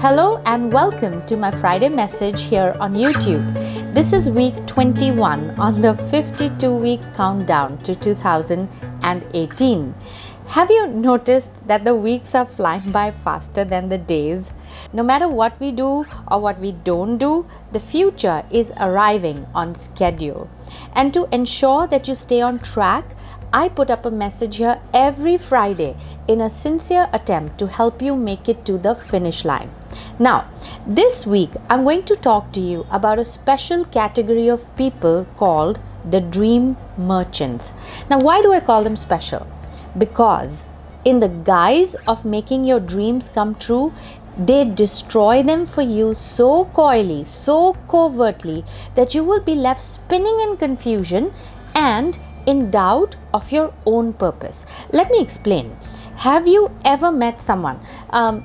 Hello and welcome to my Friday message here on YouTube. This is week 21 on the 52-week countdown to 2018. Have you noticed that the weeks are flying by faster than the days? No matter what we do or what we don't do, the future is arriving on schedule. And to ensure that you stay on track, I put up a message here every Friday in a sincere attempt to help you make it to the finish line. Now, this week I'm going to talk to you about a special category of people called the dream merchants. Now, why do I call them special? Because in the guise of making your dreams come true, they destroy them for you so coyly, so covertly that you will be left spinning in confusion and in doubt of your own purpose. Let me explain. Have you ever met someone,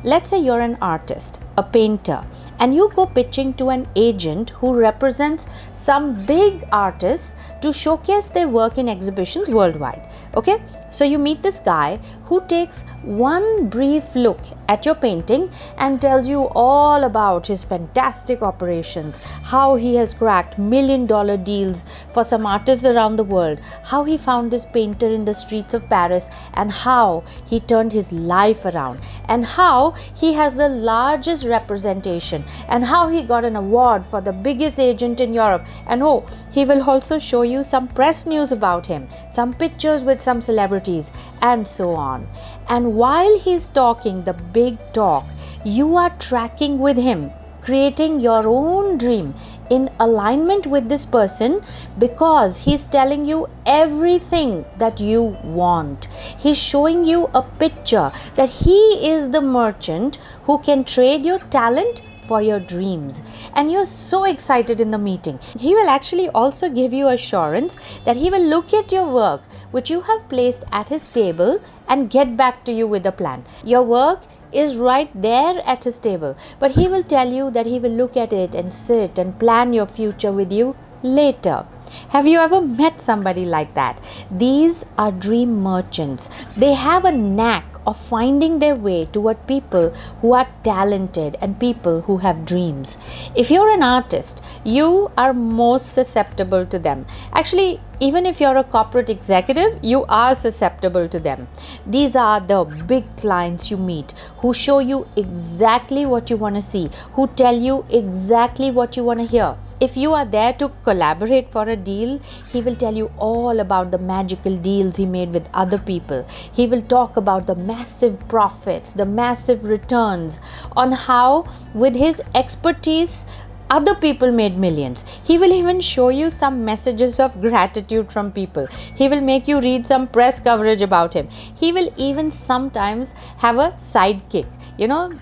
let's say you're an artist, a painter, and you go pitching to an agent who represents some big artists to showcase their work in exhibitions worldwide. Okay, so you meet this guy who takes one brief look at your painting and tells you all about his fantastic operations, how he has cracked $1 million deals for some artists around the world, how he found this painter in the streets of Paris, and how he turned his life around, and how he has the largest representation, and how he got an award for the biggest agent in Europe. And oh, he will also show you some press news about him, some pictures with some celebrities, and so on. And while he's talking the big talk, you are tracking with him, creating your own dream in alignment with this person, because he's telling you everything that you want. He's showing you a picture that he is the merchant who can trade your talent for your dreams, and you're so excited in the meeting. He will actually also give you assurance that he will look at your work which you have placed at his table and get back to you with a plan. Your work is right there at his table, but he will tell you that he will look at it and sit and plan your future with you later. Have you ever met somebody like that? These are dream merchants. They have a knack of finding their way toward people who are talented and people who have dreams. If you're an artist, you are most susceptible to them. Actually, even if you're a corporate executive, you are susceptible to them. These are the big clients you meet who show you exactly what you want to see, who tell you exactly what you want to hear. If you are there to collaborate for a deal, he will tell you all about the magical deals he made with other people. He will talk about the massive profits, the massive returns, on how with his expertise other people made millions. He will even show you some messages of gratitude from people. He will make you read some press coverage about him. He will even sometimes have a sidekick,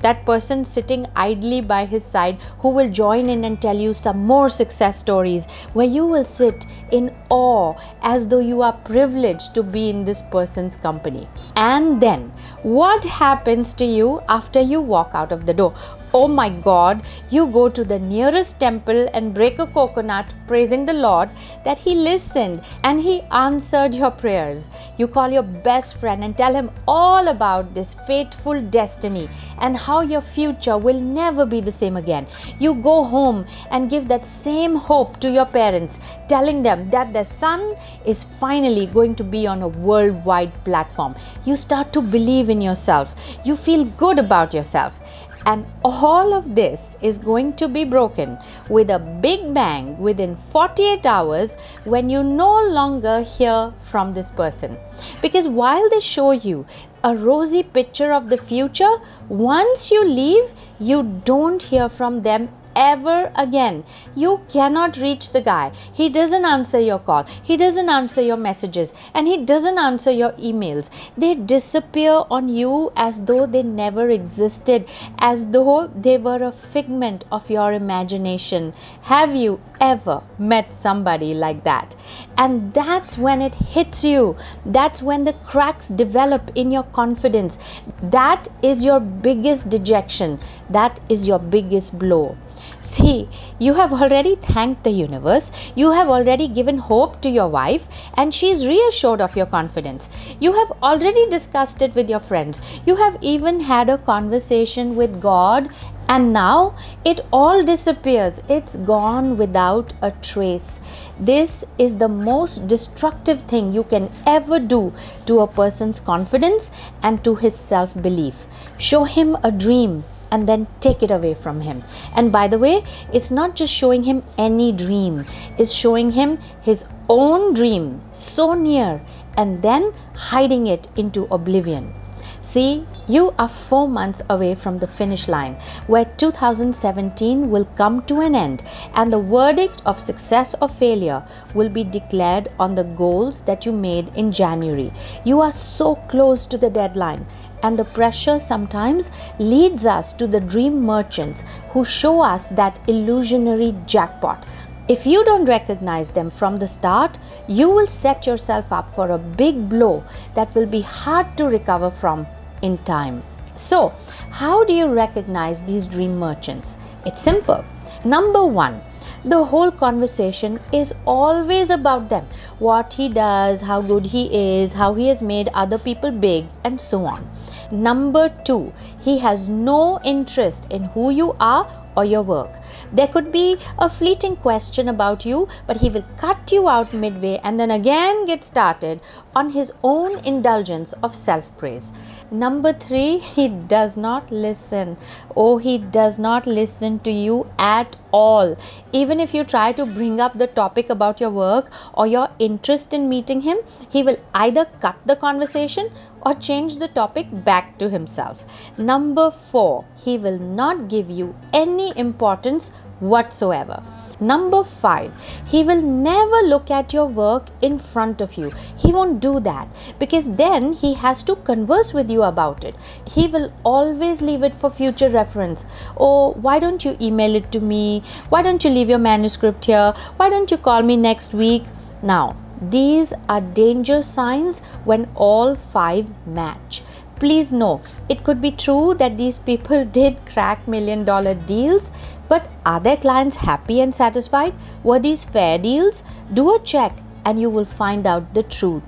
that person sitting idly by his side who will join in and tell you some more success stories, where you will sit in awe as though you are privileged to be in this person's company. And then what happens to you after you walk out of the door? Oh my God, you go to the nearest temple and break a coconut, praising the Lord that He listened and He answered your prayers. You call your best friend and tell him all about this fateful destiny and how your future will never be the same again. You go home and give that same hope to your parents, telling them that their son is finally going to be on a worldwide platform. You start to believe in yourself. You feel good about yourself. And all of this is going to be broken with a big bang within 48 hours when you no longer hear from this person. Because while they show you a rosy picture of the future, once you leave, you don't hear from them ever again. You cannot reach the guy. He doesn't answer your call. He doesn't answer your messages, and he doesn't answer your emails. They disappear on you as though they never existed, as though they were a figment of your imagination. Have you ever met somebody like that? And that's when it hits you. That's when the cracks develop in your confidence. That is your biggest dejection. That is your biggest blow. See, you have already thanked the universe, you have already given hope to your wife, and she is reassured of your confidence. You have already discussed it with your friends. You have even had a conversation with God, And now it all disappears. It's gone without a trace. This is the most destructive thing you can ever do to a person's confidence and to his self-belief. Show him a dream and then take it away from him. And by the way, it's not just showing him any dream, it's showing him his own dream so near and then hiding it into oblivion. See, you are 4 months away from the finish line where 2017 will come to an end, and the verdict of success or failure will be declared on the goals that you made in January. You are so close to the deadline, and the pressure sometimes leads us to the dream merchants who show us that illusionary jackpot. If you don't recognize them from the start, you will set yourself up for a big blow that will be hard to recover from in time. So, how do you recognize these dream merchants? It's simple. Number one, the whole conversation is always about them. What he does, how good he is, how he has made other people big, and so on. Number two, he has no interest in who you are or your work. There could be a fleeting question about you, but he will cut you out midway and then again get started on his own indulgence of self-praise. Number three, he does not listen. Oh, he does not listen to you at all. Even if you try to bring up the topic about your work or your interest in meeting him, he will either cut the conversation or change the topic back to himself. Number four, he will not give you any importance whatsoever. Number five, he will never look at your work in front of you. He won't do that because then he has to converse with you about it. He will always leave it for future reference. Oh, why don't you email it to me? Why don't you leave your manuscript here? Why don't you call me next week? Now, these are danger signs when all five match. Please know, it could be true that these people did crack $1 million deals, but are their clients happy and satisfied? Were these fair deals? Do a check and you will find out the truth.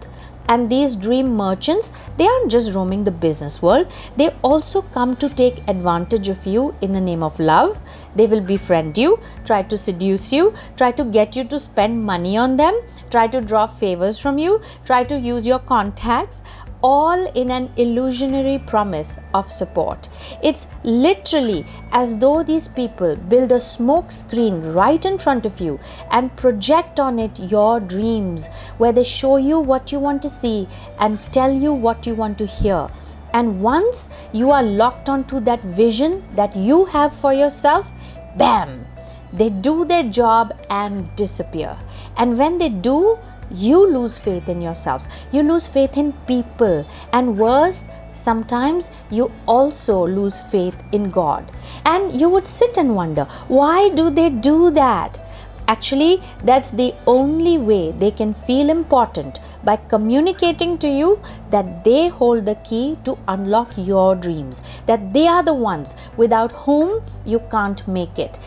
And these dream merchants, they aren't just roaming the business world. They also come to take advantage of you in the name of love. They will befriend you, try to seduce you, try to get you to spend money on them, try to draw favors from you, try to use your contacts, all in an illusionary promise of support. It's literally as though these people build a smoke screen right in front of you and project on it your dreams, where they show you what you want to see and tell you what you want to hear. And once you are locked onto that vision that you have for yourself, bam, they do their job and disappear. And when they do, you lose faith in yourself, you lose faith in people, and worse, sometimes you also lose faith in God. And you would sit and wonder, why do they do that? Actually, that's the only way they can feel important, by communicating to you that they hold the key to unlock your dreams, that they are the ones without whom you can't make it.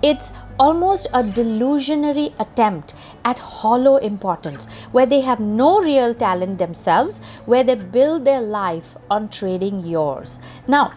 It's almost a delusionary attempt at hollow importance, where they have no real talent themselves, where they build their life on trading yours. Now,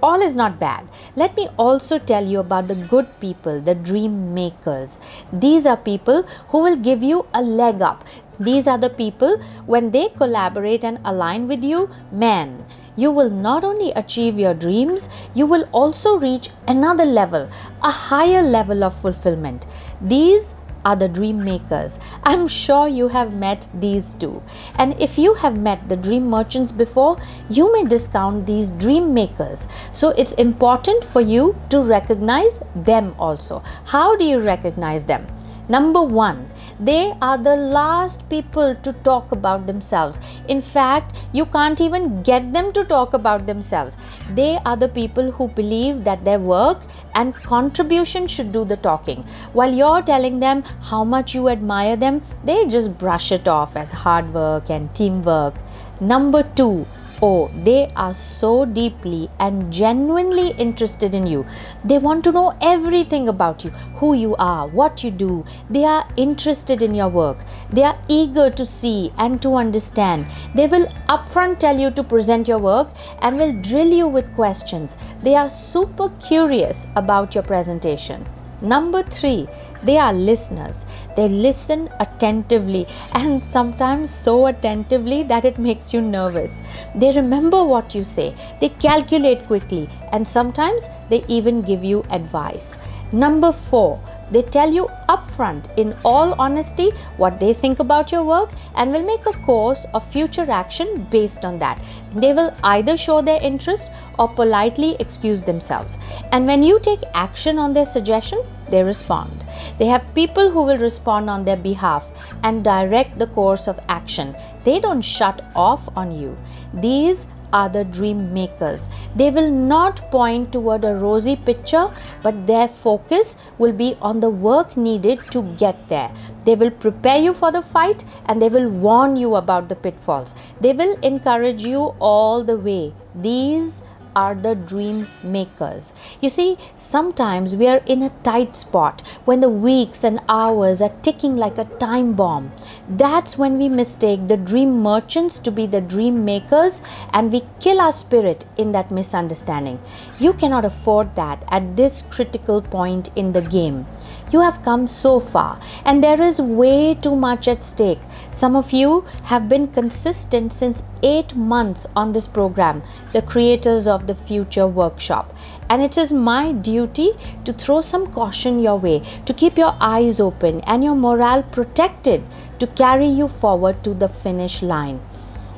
all is not bad. Let me also tell you about the good people, the dream makers. These are people who will give you a leg up. These are the people, when they collaborate and align with you, man, you will not only achieve your dreams, you will also reach another level, a higher level of fulfillment. These are the dream makers. I'm sure you have met these too. And if you have met the dream merchants before, you may discount these dream makers. So it's important for you to recognize them also. How do you recognize them? Number one, they are the last people to talk about themselves. In fact, you can't even get them to talk about themselves. They are the people who believe that their work and contribution should do the talking. While you're telling them how much you admire them, they just brush it off as hard work and teamwork. Number two, Oh, they are so deeply and genuinely interested in you. They want to know everything about you, who you are, what you do. They are interested in your work. They are eager to see and to understand. They will upfront tell you to present your work and will drill you with questions. They are super curious about your presentation. Number 3, they are listeners. They listen attentively, and sometimes so attentively that it makes you nervous. They remember what you say, they calculate quickly, and sometimes they even give you advice. Number 4, they tell you upfront, in all honesty, what they think about your work and will make a course of future action based on that. They will either show their interest or politely excuse themselves. And when you take action on their suggestion, they respond. They have people who will respond on their behalf and direct the course of action. They don't shut off on you. These are the dream makers. They will not point toward a rosy picture, but their focus will be on the work needed to get there. They will prepare you for the fight and they will warn you about the pitfalls. They will encourage you all the way. These are the dream makers. You see, sometimes we are in a tight spot when the weeks and hours are ticking like a time bomb. That's when we mistake the dream merchants to be the dream makers and we kill our spirit in that misunderstanding. You cannot afford that at this critical point in the game. You have come so far and there is way too much at stake. Some of you have been consistent since 8 months on this program, the creators of the Future Workshop. And it is my duty to throw some caution your way, to keep your eyes open and your morale protected to carry you forward to the finish line.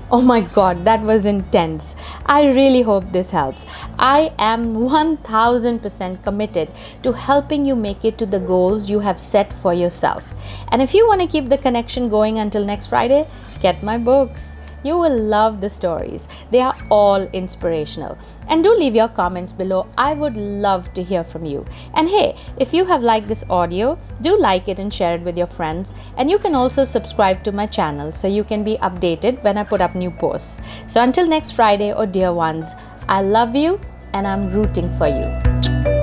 Oh my God, that was intense. I really hope this helps. I am 1000% committed to helping you make it to the goals you have set for yourself. And if you want to keep the connection going until next Friday, get my books. You will love the stories. They are all inspirational. And do leave your comments below. I would love to hear from you. And hey, if you have liked this audio, do like it and share it with your friends. And you can also subscribe to my channel so you can be updated when I put up new posts. So until next Friday, oh dear ones, I love you and I'm rooting for you.